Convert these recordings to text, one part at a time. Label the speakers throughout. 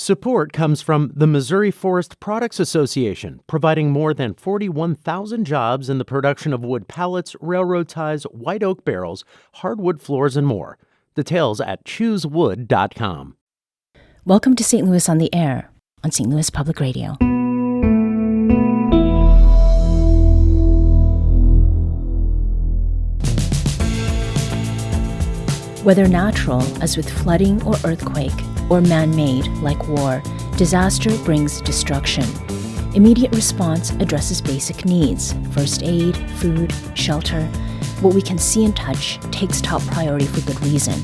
Speaker 1: Support comes from the Missouri Forest Products Association, providing more than 41,000 jobs in the production of wood pallets, railroad ties, white oak barrels, hardwood floors, and more. Details at choosewood.com.
Speaker 2: Welcome to St. Louis on the Air on St. Louis Public Radio. Whether natural, as with flooding or earthquake, or man-made, like war, disaster brings destruction. Immediate response addresses basic needs: first aid, food, shelter. What we can see and touch takes top priority for good reason.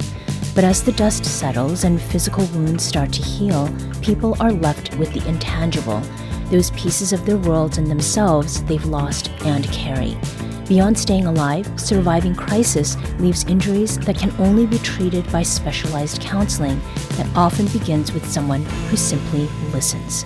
Speaker 2: But as the dust settles and physical wounds start to heal, people are left with the intangible, those pieces of their worlds and themselves they've lost and carry. Beyond staying alive, surviving crisis leaves injuries that can only be treated by specialized counseling that often begins with someone who simply listens.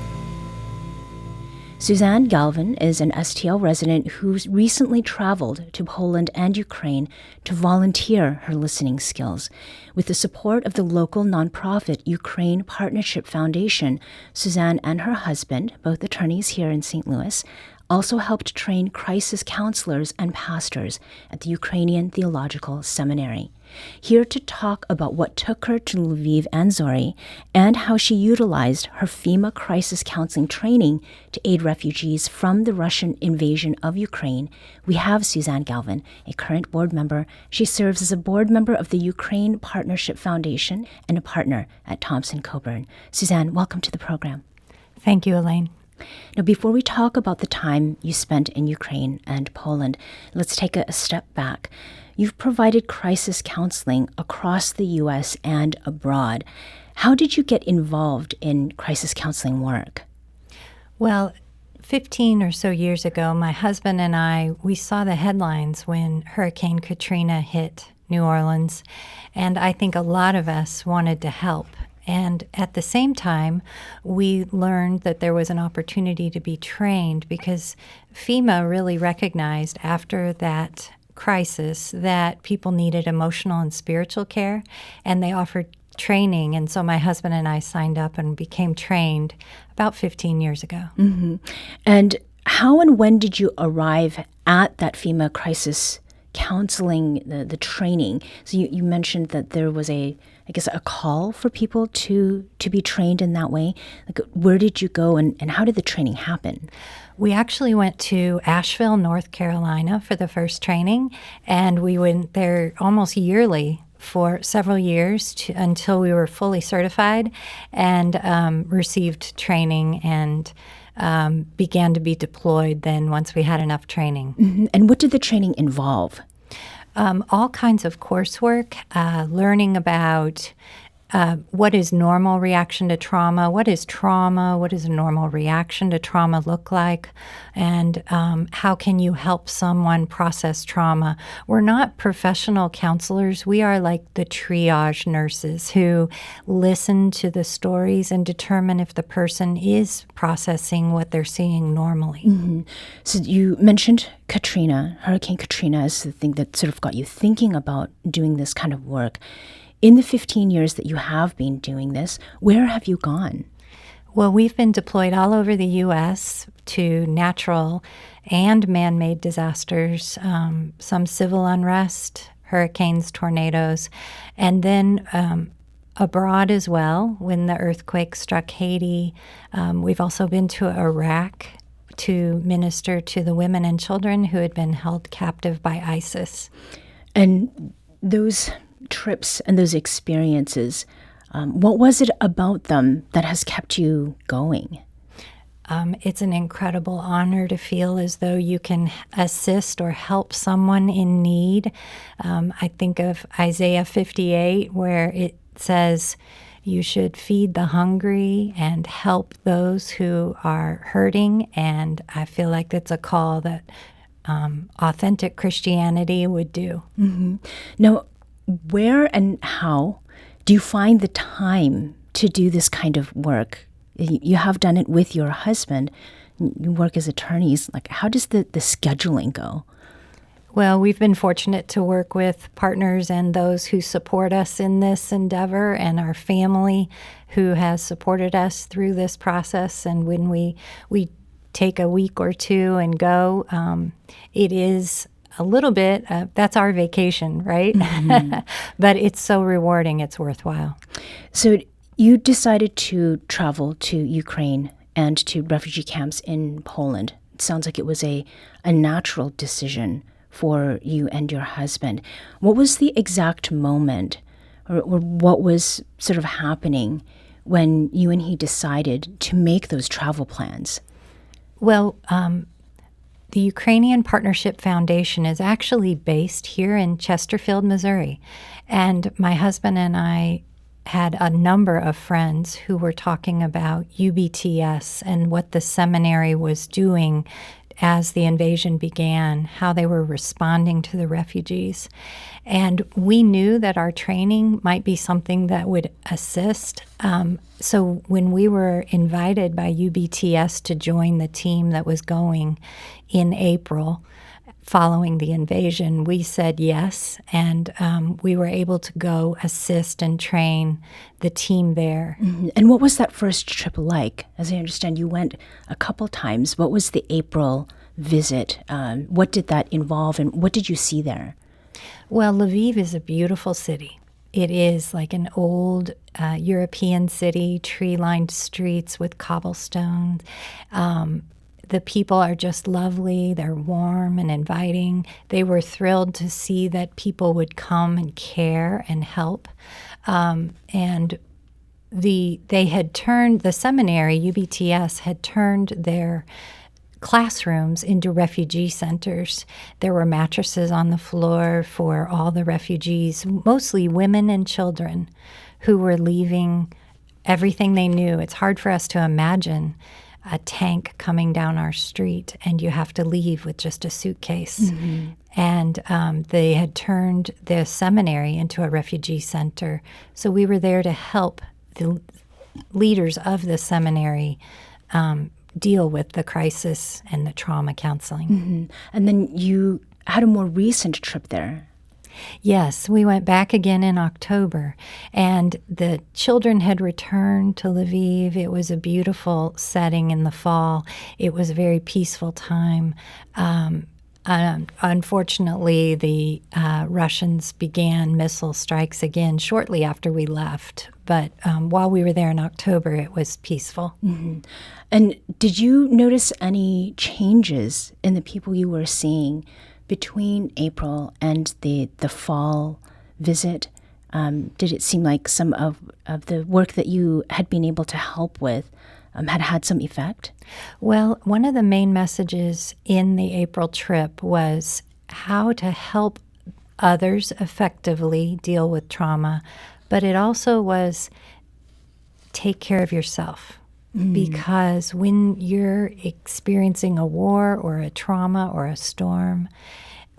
Speaker 2: Suzanne Galvin is an STL resident who's recently traveled to Poland and Ukraine to volunteer her listening skills. With the support of the local nonprofit Ukraine Partnership Foundation, Suzanne and her husband, both attorneys here in St. Louis, also helped train crisis counselors and pastors at the Ukrainian Theological Seminary. Here to talk about what took her to Lviv and Zori and how she utilized her FEMA crisis counseling training to aid refugees from the Russian invasion of Ukraine, we have Suzanne Galvin, a current board member. She serves as a board member of the Ukraine Partnership Foundation and a partner at Thompson Corbin. Suzanne, welcome to the program.
Speaker 3: Thank you, Elaine.
Speaker 2: Now, before we talk about the time you spent in Ukraine and Poland, let's take a step back. You've provided crisis counseling across the U.S. and abroad. How did you get involved in crisis counseling work?
Speaker 3: Well, 15 or so years ago, my husband and we saw the headlines when Hurricane Katrina hit New Orleans, and I think a lot of us wanted to help. And at the same time, we learned that there was an opportunity to be trained because FEMA really recognized after that crisis that people needed emotional and spiritual care, and they offered training. And so my husband and I signed up and became trained about 15 years ago.
Speaker 2: Mm-hmm. And how and when did you arrive at that FEMA crisis counseling, the training? So you mentioned that there was a call for people to be trained in that way. Like, where did you go and how did the training happen?
Speaker 3: We actually went to Asheville, North Carolina for the first training, and we went there almost yearly for several years until we were fully certified and received training and began to be deployed then once we had enough training.
Speaker 2: Mm-hmm. And what did the training involve?
Speaker 3: All kinds of coursework, learning about what is normal reaction to trauma, what is trauma, what does a normal reaction to trauma look like, and how can you help someone process trauma. We're not professional counselors. We are like the triage nurses who listen to the stories and determine if the person is processing what they're seeing normally.
Speaker 2: Mm-hmm. So you mentioned Hurricane Katrina is the thing that sort of got you thinking about doing this kind of work. In the 15 years that you have been doing this, where have you gone?
Speaker 3: Well, we've been deployed all over the U.S. to natural and man-made disasters, some civil unrest, hurricanes, tornadoes, and then abroad as well when the earthquake struck Haiti. We've also been to Iraq to minister to the women and children who had been held captive by ISIS.
Speaker 2: And those trips and those experiences, what was it about them that has kept you going?
Speaker 3: It's an incredible honor to feel as though you can assist or help someone in need. I think of Isaiah 58, where it says, you should feed the hungry and help those who are hurting. And I feel like that's a call that authentic Christianity would do.
Speaker 2: Mm-hmm. Now, where and how do you find the time to do this kind of work? You have done it with your husband. You work as attorneys. Like, how does the scheduling go?
Speaker 3: Well, we've been fortunate to work with partners and those who support us in this endeavor, and our family who has supported us through this process. And when we take a week or two and go, it is a little bit, that's our vacation, right? Mm-hmm. But it's so rewarding, it's worthwhile.
Speaker 2: So you decided to travel to Ukraine and to refugee camps in Poland. It sounds like it was a natural decision for you and your husband. What was the exact moment, or what was sort of happening when you and he decided to make those travel plans?
Speaker 3: Well, the Ukrainian Partnership Foundation is actually based here in Chesterfield, Missouri. And my husband and I had a number of friends who were talking about UBTS and what the seminary was doing as the invasion began, how they were responding to the refugees. And we knew that our training might be something that would assist. So when we were invited by UBTS to join the team that was going in April following the invasion, we said yes, and we were able to go assist and train the team there.
Speaker 2: Mm-hmm. And what was that first trip like? As I understand, you went a couple times. What was the April visit? What did that involve, and what did you see there?
Speaker 3: Well, Lviv is a beautiful city. It is like an old European city, tree-lined streets with cobblestones. The people are just lovely. They're warm and inviting. They were thrilled to see that people would come and care and help. And they had turned, the seminary, UBTS, had turned their classrooms into refugee centers. There were mattresses on the floor for all the refugees, mostly women and children who were leaving everything they knew. It's hard for us to imagine a tank coming down our street and you have to leave with just a suitcase. Mm-hmm. And they had turned the seminary into a refugee center. So we were there to help the leaders of the seminary deal with the crisis and the trauma counseling.
Speaker 2: Mm-hmm. And then you had a more recent trip there.
Speaker 3: Yes, we went back again in October, and the children had returned to Lviv. It was a beautiful setting in the fall. It was a very peaceful time. Unfortunately, the Russians began missile strikes again shortly after we left. But while we were there in October, it was peaceful.
Speaker 2: Mm-hmm. And did you notice any changes in the people you were seeing between April and the fall visit? Did it seem like some of the work that you had been able to help with had some effect?
Speaker 3: Well, one of the main messages in the April trip was how to help others effectively deal with trauma, but it also was take care of yourself. Mm. Because when you're experiencing a war or a trauma or a storm,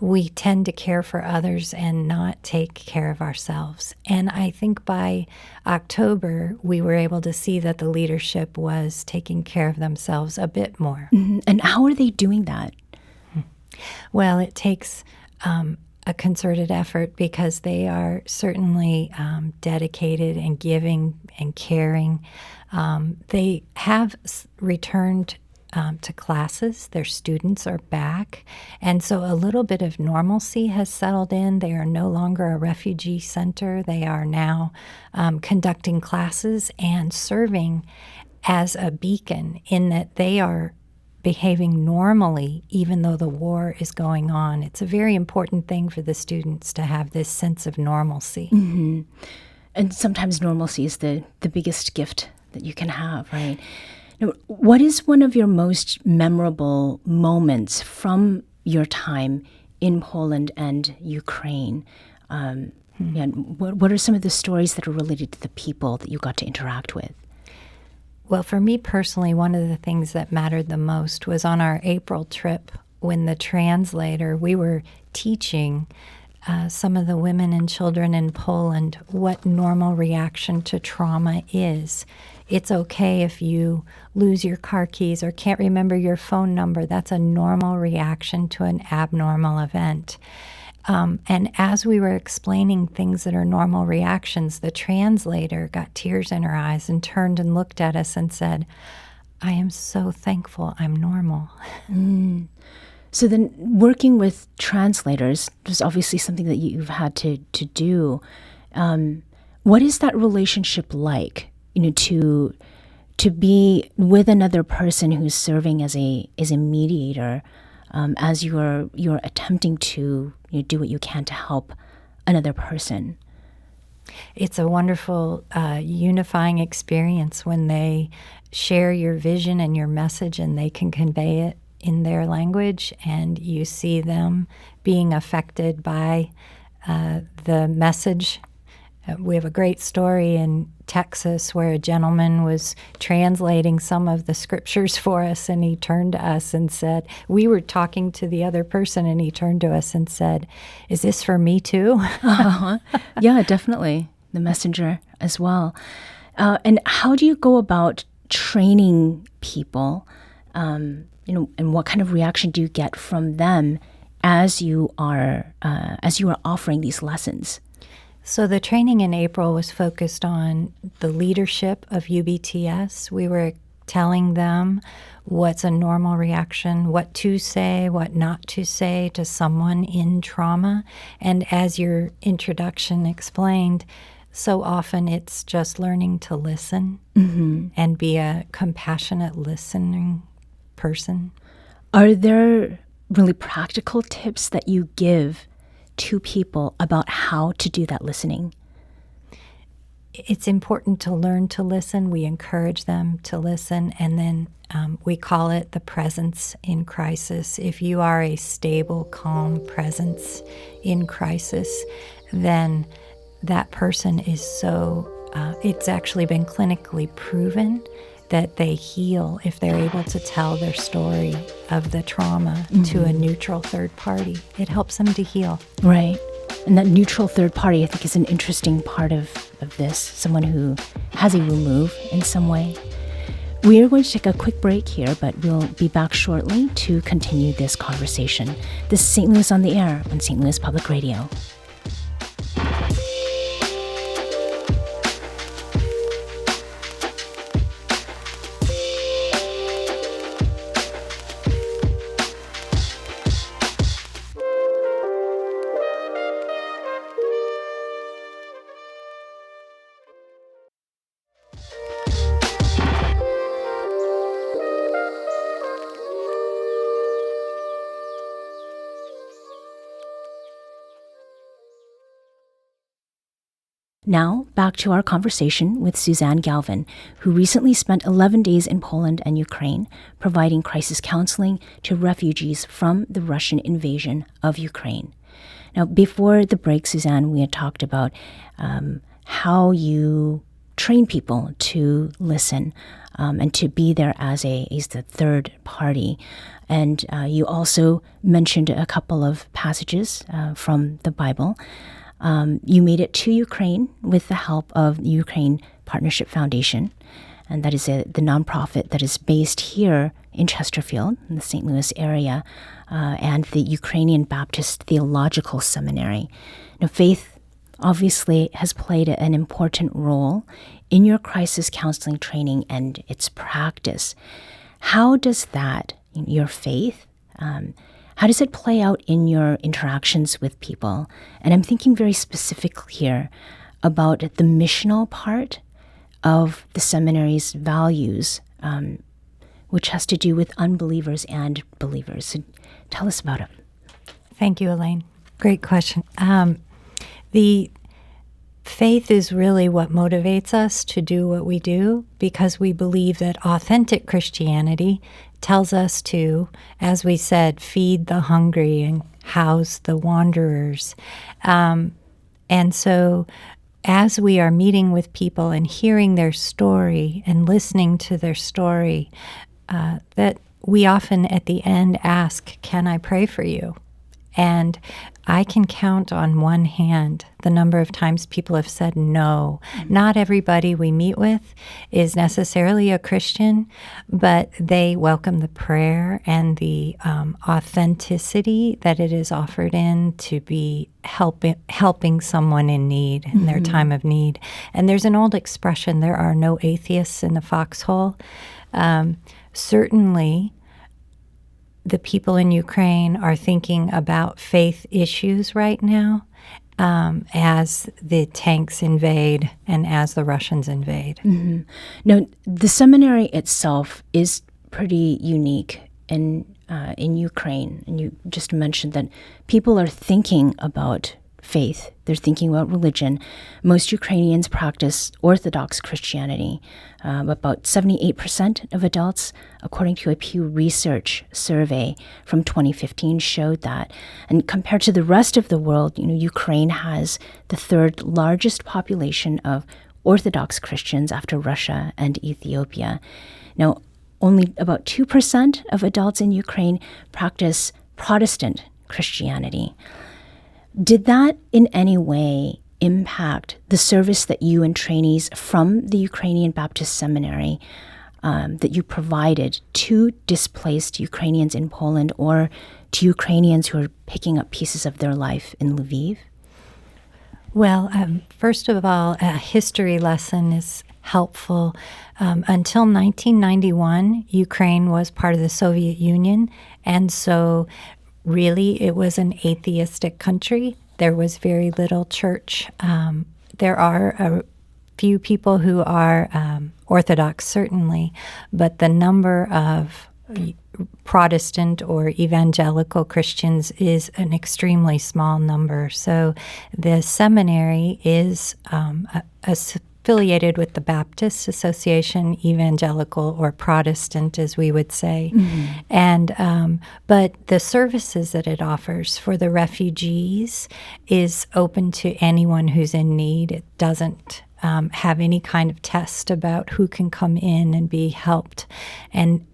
Speaker 3: we tend to care for others and not take care of ourselves. And I think by October, we were able to see that the leadership was taking care of themselves a bit more.
Speaker 2: Mm-hmm. And how are they doing that?
Speaker 3: Well, it takes a concerted effort because they are certainly dedicated and giving and caring. They have returned to classes. Their students are back. And so a little bit of normalcy has settled in. They are no longer a refugee center. They are now conducting classes and serving as a beacon in that they are behaving normally even though the war is going on. It's a very important thing for the students to have this sense of normalcy.
Speaker 2: Mm-hmm. And sometimes normalcy is the biggest gift that you can have, right? Now, what is one of your most memorable moments from your time in Poland and Ukraine? And what are some of the stories that are related to the people that you got to interact with?
Speaker 3: Well, for me personally, one of the things that mattered the most was on our April trip when the translator, we were teaching some of the women and children in Poland what normal reaction to trauma is. It's okay if you lose your car keys or can't remember your phone number. That's a normal reaction to an abnormal event. And as we were explaining things that are normal reactions, the translator got tears in her eyes and turned and looked at us and said, I am so thankful I'm normal.
Speaker 2: So then working with translators is obviously something that you've had to do. What is that relationship like, to be with another person who's serving as a mediator, as you're attempting to do what you can to help another person?
Speaker 3: It's a wonderful unifying experience when they share your vision and your message and they can convey it in their language, and you see them being affected by the message. We have a great story in Texas where a gentleman was translating some of the scriptures for us, and he turned to us and said, we were talking to the other person, and he turned to us and said, is this for me too?
Speaker 2: Yeah, definitely. The messenger as well. And how do you go about training people, and what kind of reaction do you get from them as you are offering these lessons?
Speaker 3: So the training in April was focused on the leadership of UBTS. We were telling them what's a normal reaction, what to say, what not to say to someone in trauma. And as your introduction explained, so often it's just learning to listen and be a compassionate listening person.
Speaker 2: Are there really practical tips that you give to people about how to do that listening?
Speaker 3: It's important to learn to listen. We encourage them to listen, and then we call it the presence in crisis. If you are a stable, calm presence in crisis, then that person is it's actually been clinically proven that they heal if they're able to tell their story of the trauma to a neutral third party. It helps them to heal.
Speaker 2: Right. And that neutral third party, I think, is an interesting part of this, someone who has a remove in some way. We are going to take a quick break here, but we'll be back shortly to continue this conversation. This is St. Louis on the Air on St. Louis Public Radio. Now, back to our conversation with Suzanne Galvin, who recently spent 11 days in Poland and Ukraine, providing crisis counseling to refugees from the Russian invasion of Ukraine. Now, before the break, Suzanne, we had talked about how you train people to listen and to be there as the third party. And you also mentioned a couple of passages from the Bible. You made it to Ukraine with the help of the Ukraine Partnership Foundation, and that is the nonprofit that is based here in Chesterfield, in the St. Louis area, and the Ukrainian Baptist Theological Seminary. Now, faith obviously has played an important role in your crisis counseling training and its practice. How does that, your faith, how does it play out in your interactions with people? And I'm thinking very specifically here about the missional part of the seminary's values, which has to do with unbelievers and believers. So tell us about it.
Speaker 3: Thank you, Elaine. Great question. The faith is really what motivates us to do what we do, because we believe that authentic Christianity tells us to, as we said, feed the hungry and house the wanderers. And so as we are meeting with people and hearing their story and listening to their story, that we often at the end ask, can I pray for you? And I can count on one hand the number of times people have said no. Not everybody we meet with is necessarily a Christian, but they welcome the prayer and the authenticity that it is offered in to be helping someone in need, in their time of need. And there's an old expression, there are no atheists in the foxhole. Certainly, the people in Ukraine are thinking about faith issues right now as the tanks invade and as the Russians invade.
Speaker 2: Now, the seminary itself is pretty unique in Ukraine. And you just mentioned that people are thinking about faith. They're thinking about religion. Most Ukrainians practice Orthodox Christianity. About 78% of adults, according to a Pew Research survey from 2015, showed that. And compared to the rest of the world, Ukraine has the third largest population of Orthodox Christians after Russia and Ethiopia. Now, only about 2% of adults in Ukraine practice Protestant Christianity. Did that in any way impact the service that you and trainees from the Ukrainian Baptist Seminary that you provided to displaced Ukrainians in Poland or to Ukrainians who are picking up pieces of their life in Lviv?
Speaker 3: Well, first of all, a history lesson is helpful. Until 1991, Ukraine was part of the Soviet Union, and so really it was an atheistic country. There was very little church. There are a few people who are Orthodox, certainly, but the number of Protestant or evangelical Christians is an extremely small number. So the seminary is affiliated with the Baptist Association, evangelical or Protestant, as we would say. And but the services that it offers for the refugees is open to anyone who's in need. It doesn't have any kind of test about who can come in and be helped. And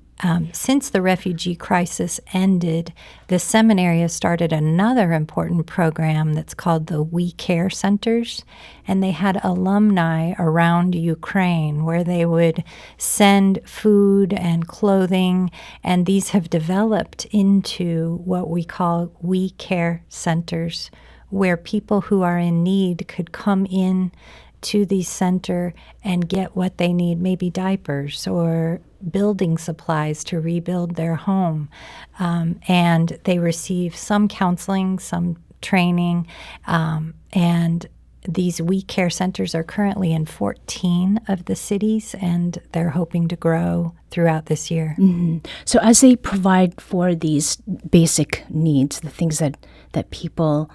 Speaker 3: since the refugee crisis ended, the seminary has started another important program that's called the We Care Centers, and they had alumni around Ukraine where they would send food and clothing, and these have developed into what we call We Care Centers, where people who are in need could come in to the center and get what they need, maybe diapers or building supplies to rebuild their home. And they receive some counseling, some training, and these We Care Centers are currently in 14 of the cities, and they're hoping to grow throughout this year.
Speaker 2: So as they provide for these basic needs, the things that people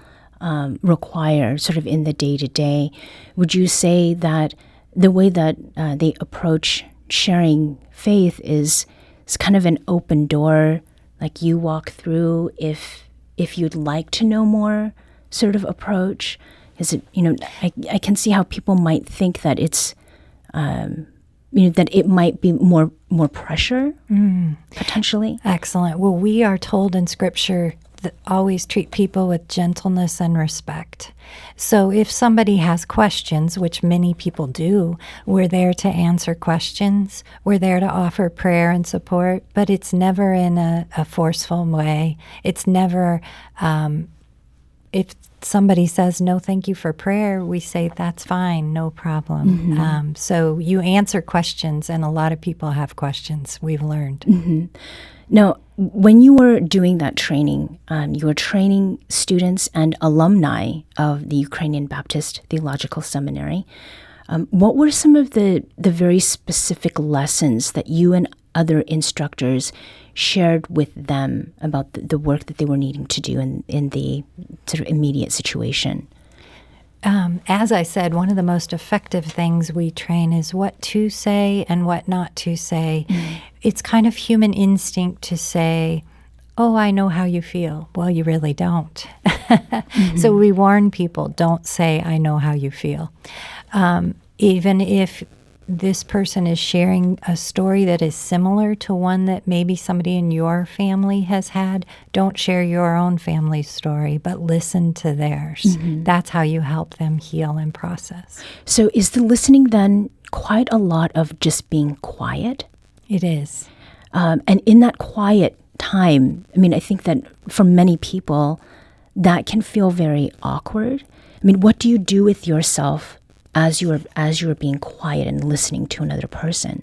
Speaker 2: require sort of in the day-to-day, would you say that the way that they approach sharing faith is kind of an open door, like you walk through if you'd like to know more sort of approach? Is it, I can see how people might think that it's, that it might be more pressure, potentially?
Speaker 3: Excellent. Well, we are told in Scripture that always treat people with gentleness and respect. So if somebody has questions, which many people do, we're there to answer questions. We're there to offer prayer and support, but it's never in a forceful way. It's never, if somebody says, no, thank you for prayer, we say, that's fine, no problem. So you answer questions, and a lot of people have questions, we've learned.
Speaker 2: Now, when you were doing that training, you were training students and alumni of the Ukrainian Baptist Theological Seminary. What were some of the very specific lessons that you and other instructors shared with them about the work that they were needing to do in the sort of immediate situation?
Speaker 3: As I said, one of the most effective things we train is what to say and what not to say. It's kind of human instinct to say, oh, I know how you feel. Well, you really don't. So we warn people, don't say, I know how you feel. Even if this person is sharing a story that is similar to one that maybe somebody in your family has had, don't share your own family's story, but listen to theirs. Mm-hmm. That's how you help them heal and process.
Speaker 2: So is the listening then quite a lot of just being quiet?
Speaker 3: It is.
Speaker 2: And in that quiet time, I mean, I think that for many people, that can feel very awkward. I mean, what do you do with yourself as you're being quiet and listening to another person?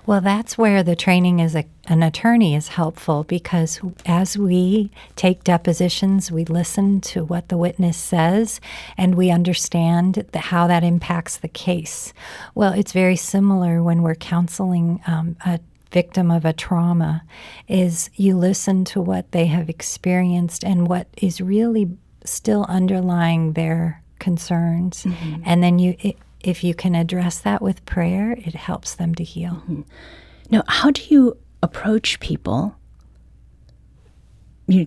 Speaker 3: Well, that's where the training as an attorney is helpful, because as we take depositions, we listen to what the witness says, and we understand how that impacts the case. Well, it's very similar when we're counseling a victim of a trauma, is you listen to what they have experienced and what is really still underlying their concerns. Mm-hmm. And then if you can address that with prayer, it helps them to heal.
Speaker 2: Mm-hmm. Now, how do you approach people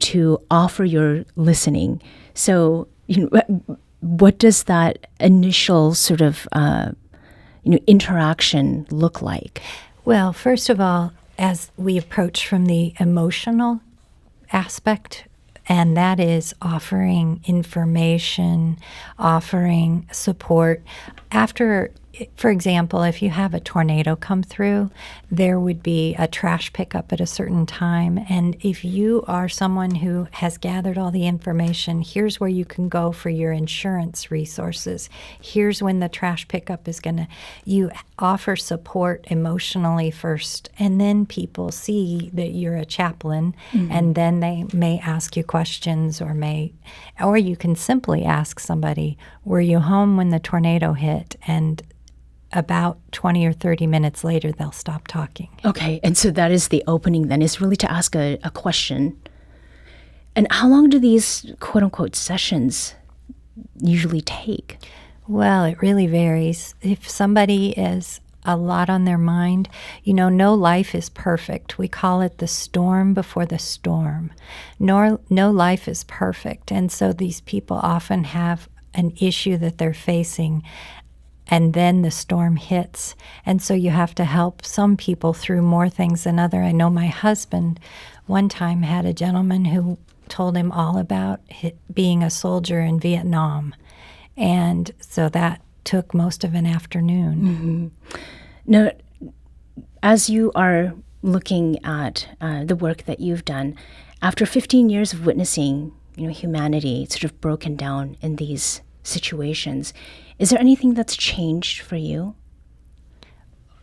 Speaker 2: to offer your listening? So, what does that initial sort of interaction look like?
Speaker 3: Well, first of all, as we approach from the emotional aspect, and that is offering information, offering support. After, for example, if you have a tornado come through, there would be a trash pickup at a certain time. And if you are someone who has gathered all the information, here's where you can go for your insurance resources. Here's when the trash pickup is you offer support emotionally first. And then people see that you're a chaplain, mm-hmm. and then they may ask you questions, or you can simply ask somebody, were you home when the tornado hit? And about 20 or 30 minutes later, they'll stop talking.
Speaker 2: Okay, and so that is the opening then, is really to ask a question. And how long do these quote-unquote sessions usually take?
Speaker 3: Well, it really varies. If somebody is a lot on their mind, no life is perfect. We call it the storm before the storm. No life is perfect. And so these people often have an issue that they're facing, and then the storm hits. And so you have to help some people through more things than others. I know my husband one time had a gentleman who told him all about being a soldier in Vietnam. And so that took most of an afternoon.
Speaker 2: Mm-hmm. Now, as you are looking at the work that you've done, after 15 years of witnessing, humanity sort of broken down in these situations, is there anything that's changed for you?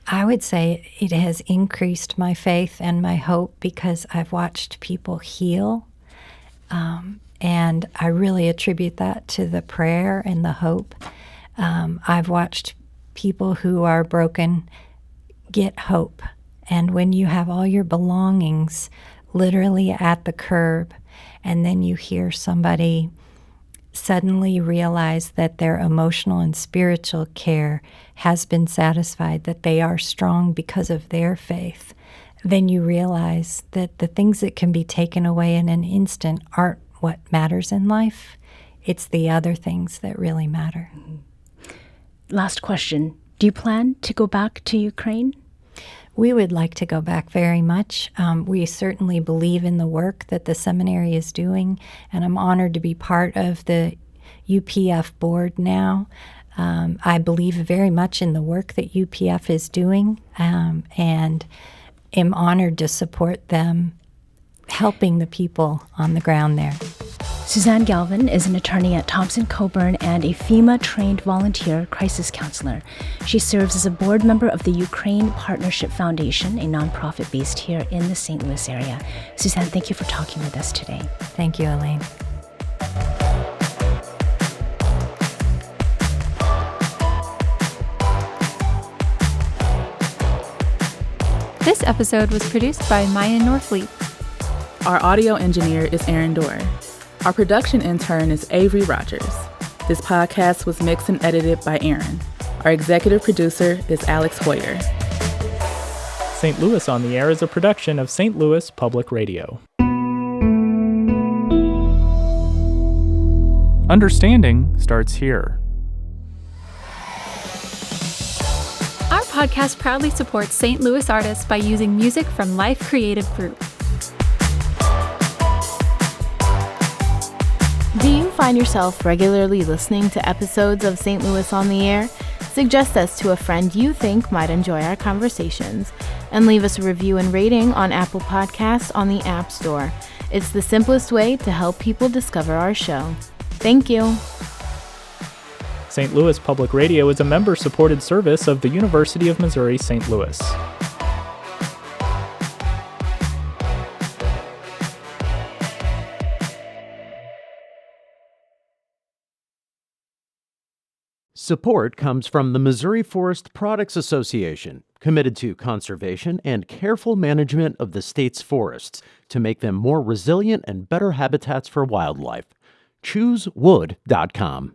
Speaker 3: I would say it has increased my faith and my hope, because I've watched people heal. And I really attribute that to the prayer and the hope. I've watched people who are broken get hope. And when you have all your belongings literally at the curb, and then you hear somebody suddenly realize that their emotional and spiritual care has been satisfied, that they are strong because of their faith, then you realize that the things that can be taken away in an instant aren't what matters in life. It's the other things that really matter.
Speaker 2: Last question. Do you plan to go back to Ukraine?
Speaker 3: We would like to go back very much. We certainly believe in the work that the seminary is doing, and I'm honored to be part of the UPF board now. I believe very much in the work that UPF is doing, and am honored to support them helping the people on the ground there.
Speaker 2: Suzanne Galvin is an attorney at Thompson Corbin and a FEMA-trained volunteer crisis counselor. She serves as a board member of the Ukraine Partnership Foundation, a nonprofit based here in the St. Louis area. Suzanne, thank you for talking with us today.
Speaker 3: Thank you, Elaine.
Speaker 4: This episode was produced by Maya Norfleet.
Speaker 5: Our audio engineer is Aaron Dorr. Our production intern is Avery Rogers. This podcast was mixed and edited by Aaron. Our executive producer is Alex Hoyer.
Speaker 6: St. Louis on the Air is a production of St. Louis Public Radio. Understanding starts here.
Speaker 4: Our podcast proudly supports St. Louis artists by using music from Life Creative Group.
Speaker 7: Do you find yourself regularly listening to episodes of St. Louis on the Air? Suggest us to a friend you think might enjoy our conversations, and leave us a review and rating on Apple Podcasts on the App Store. It's the simplest way to help people discover our show. Thank you.
Speaker 6: St. Louis Public Radio is a member-supported service of the University of Missouri St. Louis.
Speaker 1: Support comes from the Missouri Forest Products Association, committed to conservation and careful management of the state's forests to make them more resilient and better habitats for wildlife. ChooseWood.com.